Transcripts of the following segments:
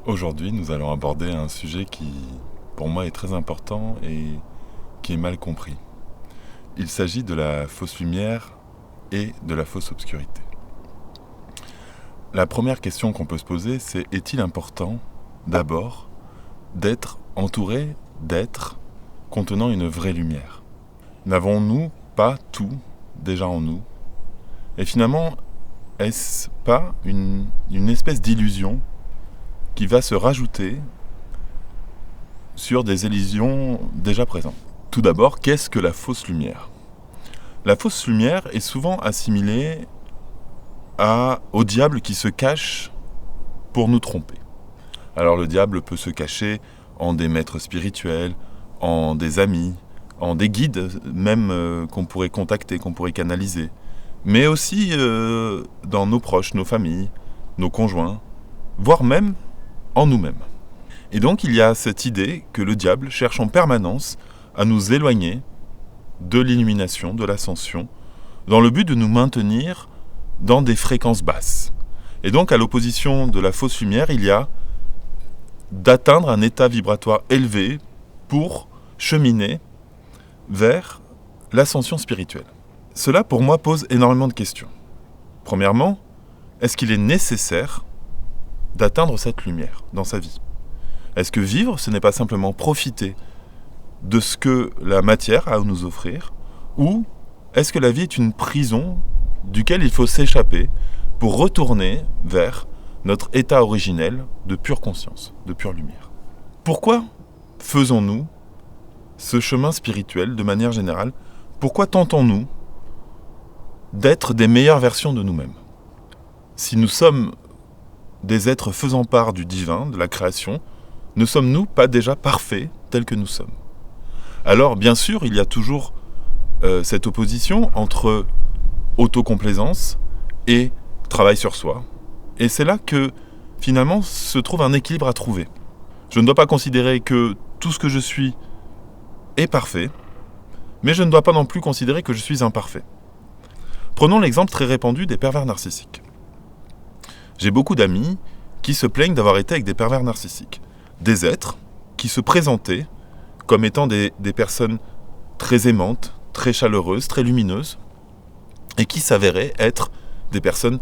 Aujourd'hui, nous allons aborder un sujet qui, pour moi, est très important et qui est mal compris. Il s'agit de la fausse lumière et de la fausse obscurité. La première question qu'on peut se poser, c'est est-il important, d'abord, d'être entouré d'êtres contenant une vraie lumière ? N'avons-nous pas tout déjà en nous ? Et finalement, est-ce pas une espèce d'illusion qui va se rajouter sur des illusions déjà présentes? Tout d'abord, qu'est-ce que la fausse lumière ? La fausse lumière est souvent assimilée au diable qui se cache pour nous tromper. Alors le diable peut se cacher en des maîtres spirituels, en des amis, en des guides même qu'on pourrait contacter, qu'on pourrait canaliser, mais aussi dans nos proches, nos familles, nos conjoints, voire même en nous-mêmes. Et donc il y a cette idée que le diable cherche en permanence à nous éloigner de l'illumination, de l'ascension, dans le but de nous maintenir dans des fréquences basses. Et donc à l'opposition de la fausse lumière, il y a d'atteindre un état vibratoire élevé pour cheminer vers l'ascension spirituelle. Cela pour moi pose énormément de questions. Premièrement, est-ce qu'il est nécessaire d'atteindre cette lumière dans sa vie ? Est-ce que vivre, ce n'est pas simplement profiter de ce que la matière a à nous offrir, ou est-ce que la vie est une prison duquel il faut s'échapper pour retourner vers notre état originel de pure conscience, de pure lumière ? Pourquoi faisons-nous ce chemin spirituel de manière générale ? Pourquoi tentons-nous d'être des meilleures versions de nous-mêmes ? Si nous sommes des êtres faisant part du divin, de la création, ne sommes-nous pas déjà parfaits tels que nous sommes ? Alors, bien sûr, il y a toujours cette opposition entre autocomplaisance et travail sur soi. Et c'est là que, finalement, se trouve un équilibre à trouver. Je ne dois pas considérer que tout ce que je suis est parfait, mais je ne dois pas non plus considérer que je suis imparfait. Prenons l'exemple très répandu des pervers narcissiques. J'ai beaucoup d'amis qui se plaignent d'avoir été avec des pervers narcissiques. Des êtres qui se présentaient comme étant des personnes très aimantes, très chaleureuses, très lumineuses, et qui s'avéraient être des personnes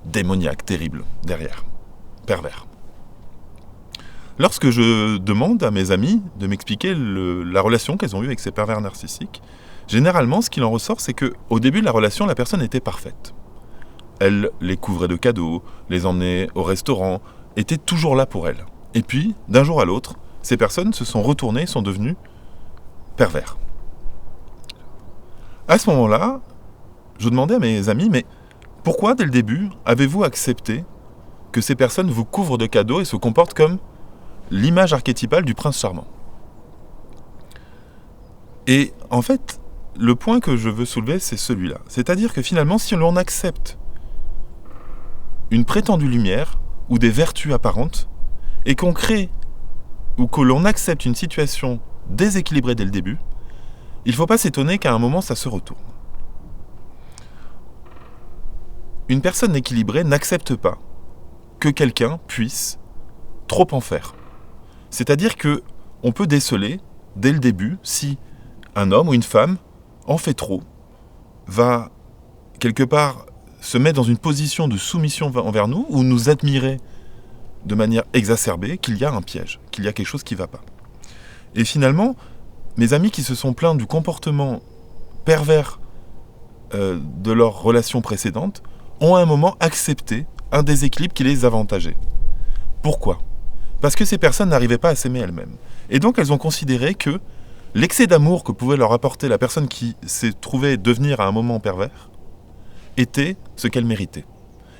démoniaques, terribles, derrière, pervers. Lorsque je demande à mes amis de m'expliquer la relation qu'elles ont eue avec ces pervers narcissiques, généralement, ce qu'il en ressort, c'est qu'au début de la relation, la personne était parfaite. Elle les couvrait de cadeaux, les emmenait au restaurant, était toujours là pour elles. Et puis, d'un jour à l'autre, ces personnes se sont retournées, sont devenues pervers. À ce moment-là, je demandais à mes amis, mais pourquoi, dès le début, avez-vous accepté que ces personnes vous couvrent de cadeaux et se comportent comme l'image archétypale du prince charmant ? Et en fait, le point que je veux soulever, c'est celui-là. C'est-à-dire que finalement, si l'on accepte une prétendue lumière ou des vertus apparentes, et qu'on crée ou que l'on accepte une situation déséquilibrée dès le début, il ne faut pas s'étonner qu'à un moment, ça se retourne. Une personne équilibrée n'accepte pas que quelqu'un puisse trop en faire. C'est-à-dire qu'on peut déceler, dès le début, si un homme ou une femme en fait trop, va quelque part se mettre dans une position de soumission envers nous, ou nous admirer de manière exacerbée, qu'il y a un piège, qu'il y a quelque chose qui ne va pas. Et finalement, mes amis qui se sont plaints du comportement pervers de leur relation précédente ont à un moment accepté un déséquilibre qui les avantageait. Pourquoi ? Parce que ces personnes n'arrivaient pas à s'aimer elles-mêmes. Et donc elles ont considéré que l'excès d'amour que pouvait leur apporter la personne qui s'est trouvée devenir à un moment pervers était ce qu'elle méritait.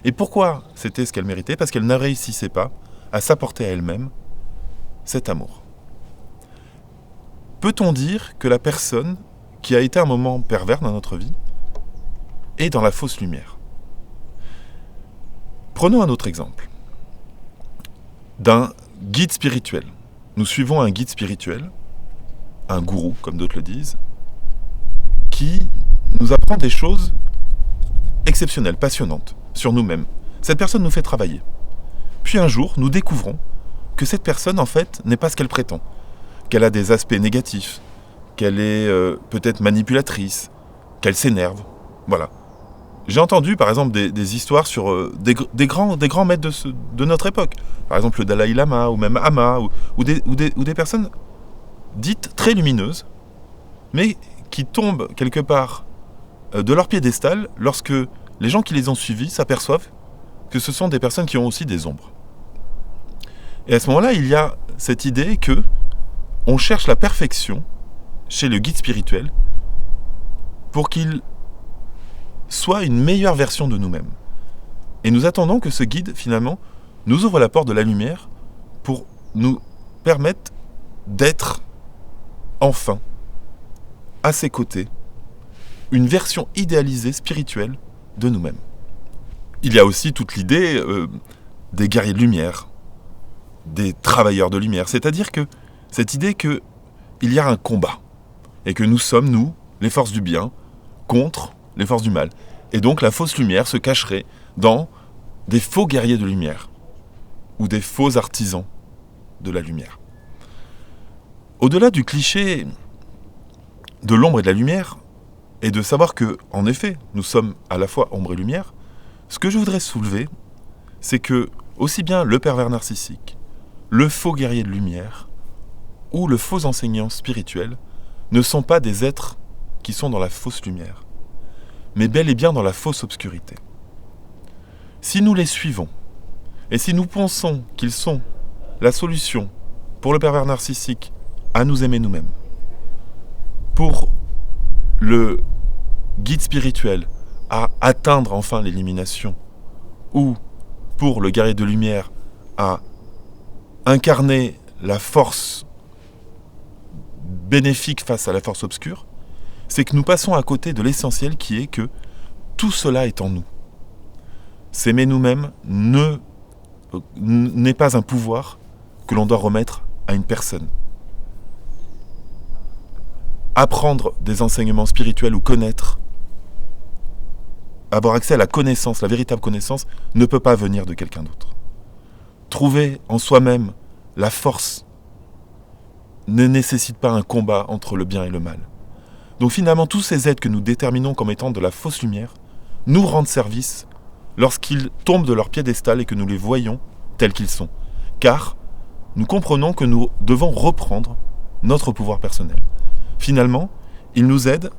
Et pourquoi c'était ce qu'elle méritait ? Parce qu'elle ne réussissait pas à s'apporter à elle-même cet amour. Peut-on dire que la personne qui a été un moment pervers dans notre vie est dans la fausse lumière ? Prenons un autre exemple d'un guide spirituel. Nous suivons un guide spirituel, un gourou, comme d'autres le disent, qui nous apprend des choses exceptionnelles, passionnantes, sur nous-mêmes. Cette personne nous fait travailler. Puis un jour, nous découvrons que cette personne, en fait, n'est pas ce qu'elle prétend, qu'elle a des aspects négatifs, qu'elle est peut-être manipulatrice, qu'elle s'énerve. Voilà. J'ai entendu, par exemple, des histoires sur des grands maîtres de notre époque. Par exemple, le Dalai Lama, ou même Ama, ou des personnes dites très lumineuses, mais qui tombent quelque part de leur piédestal lorsque les gens qui les ont suivis s'aperçoivent que ce sont des personnes qui ont aussi des ombres. Et à ce moment-là, il y a cette idée que on cherche la perfection chez le guide spirituel pour qu'il soit une meilleure version de nous-mêmes. Et nous attendons que ce guide, finalement, nous ouvre la porte de la lumière pour nous permettre d'être, enfin, à ses côtés, une version idéalisée, spirituelle de nous-mêmes. Il y a aussi toute l'idée des guerriers de lumière, des travailleurs de lumière, c'est-à-dire que cette idée qu'il y a un combat, et que nous sommes, nous, les forces du bien, contre les forces du mal. Et donc la fausse lumière se cacherait dans des faux guerriers de lumière, ou des faux artisans de la lumière. Au-delà du cliché de l'ombre et de la lumière, et de savoir que, en effet, nous sommes à la fois ombre et lumière, ce que je voudrais soulever, c'est que aussi bien le pervers narcissique, le faux guerrier de lumière, ou le faux enseignant spirituel ne sont pas des êtres qui sont dans la fausse lumière, mais bel et bien dans la fausse obscurité. Si nous les suivons, et si nous pensons qu'ils sont la solution pour le pervers narcissique à nous aimer nous-mêmes, pour le guide spirituel à atteindre enfin l'élimination, ou pour le guerrier de lumière à incarner la force bénéfique face à la force obscure, c'est que nous passons à côté de l'essentiel qui est que tout cela est en nous. S'aimer nous-mêmes n'est pas un pouvoir que l'on doit remettre à une personne. Apprendre des enseignements spirituels ou connaître, avoir accès à la connaissance, la véritable connaissance, ne peut pas venir de quelqu'un d'autre. Trouver en soi-même la force ne nécessite pas un combat entre le bien et le mal. Donc finalement, tous ces êtres que nous déterminons comme étant de la fausse lumière nous rendent service lorsqu'ils tombent de leur piédestal et que nous les voyons tels qu'ils sont. Car nous comprenons que nous devons reprendre notre pouvoir personnel. Finalement, ils nous aident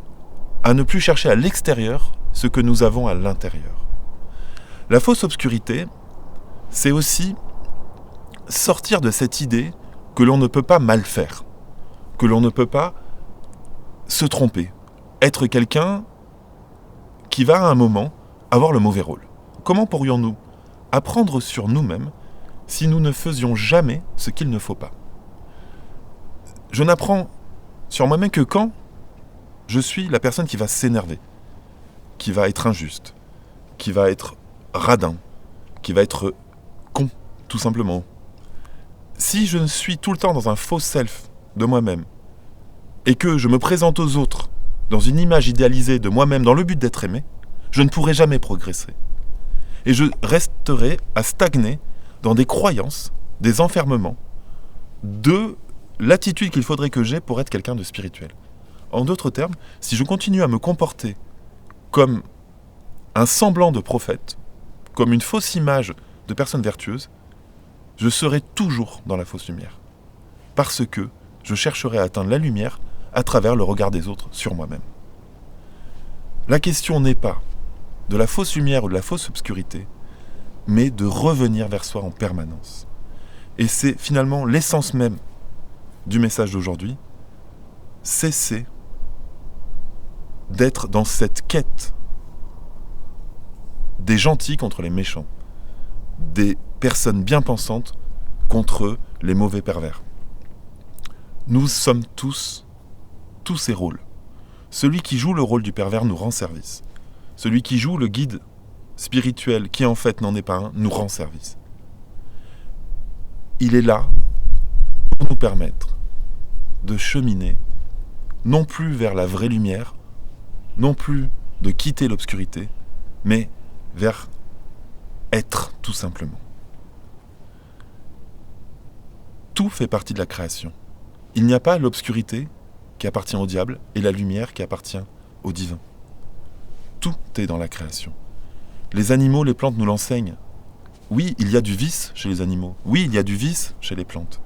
à ne plus chercher à l'extérieur ce que nous avons à l'intérieur. La fausse obscurité, c'est aussi sortir de cette idée que l'on ne peut pas mal faire, que l'on ne peut pas se tromper, être quelqu'un qui va à un moment avoir le mauvais rôle. Comment pourrions-nous apprendre sur nous-mêmes si nous ne faisions jamais ce qu'il ne faut pas ? Je n'apprends sur moi-même que quand je suis la personne qui va s'énerver, qui va être injuste, qui va être radin, qui va être con, tout simplement. Si je suis tout le temps dans un faux self de moi-même, et que je me présente aux autres dans une image idéalisée de moi-même dans le but d'être aimé, je ne pourrai jamais progresser. Et je resterai à stagner dans des croyances, des enfermements, de l'attitude qu'il faudrait que j'aie pour être quelqu'un de spirituel. En d'autres termes, si je continue à me comporter comme un semblant de prophète, comme une fausse image de personne vertueuse, je serai toujours dans la fausse lumière. Parce que je chercherai à atteindre la lumière à travers le regard des autres sur moi-même. La question n'est pas de la fausse lumière ou de la fausse obscurité, mais de revenir vers soi en permanence. Et c'est finalement l'essence même du message d'aujourd'hui, cesser d'être dans cette quête des gentils contre les méchants, des personnes bien pensantes contre les mauvais pervers. Nous sommes tous ces rôles. Celui qui joue le rôle du pervers nous rend service. Celui qui joue le guide spirituel, qui en fait n'en est pas un, nous rend service. Il est là pour nous permettre de cheminer, non plus vers la vraie lumière, non plus de quitter l'obscurité, mais vers être tout simplement. tout fait partie de la création. Il n'y a pas l'obscurité qui appartient au diable et la lumière qui appartient au divin. Tout est dans la création. Les animaux, les plantes nous l'enseignent. Oui, il y a du vice chez les animaux. Oui, il y a du vice chez les plantes.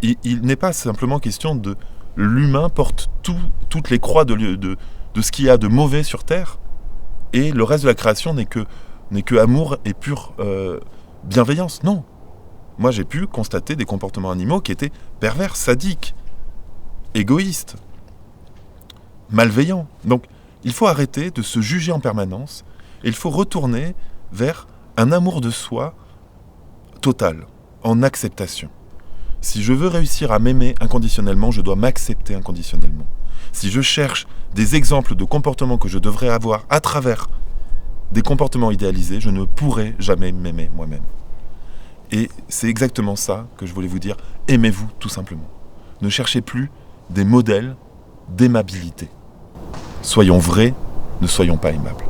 Il n'est pas simplement question de l'humain porte toutes les croix de ce qu'il y a de mauvais sur Terre, et le reste de la création n'est que amour et pure bienveillance. Non. Moi, j'ai pu constater des comportements animaux qui étaient pervers, sadiques, égoïstes, malveillants. Donc, il faut arrêter de se juger en permanence, et il faut retourner vers un amour de soi total, en acceptation. Si je veux réussir à m'aimer inconditionnellement, je dois m'accepter inconditionnellement. Si je cherche des exemples de comportements que je devrais avoir à travers des comportements idéalisés, je ne pourrai jamais m'aimer moi-même. Et c'est exactement ça que je voulais vous dire. Aimez-vous tout simplement. Ne cherchez plus des modèles d'aimabilité. Soyons vrais, ne soyons pas aimables.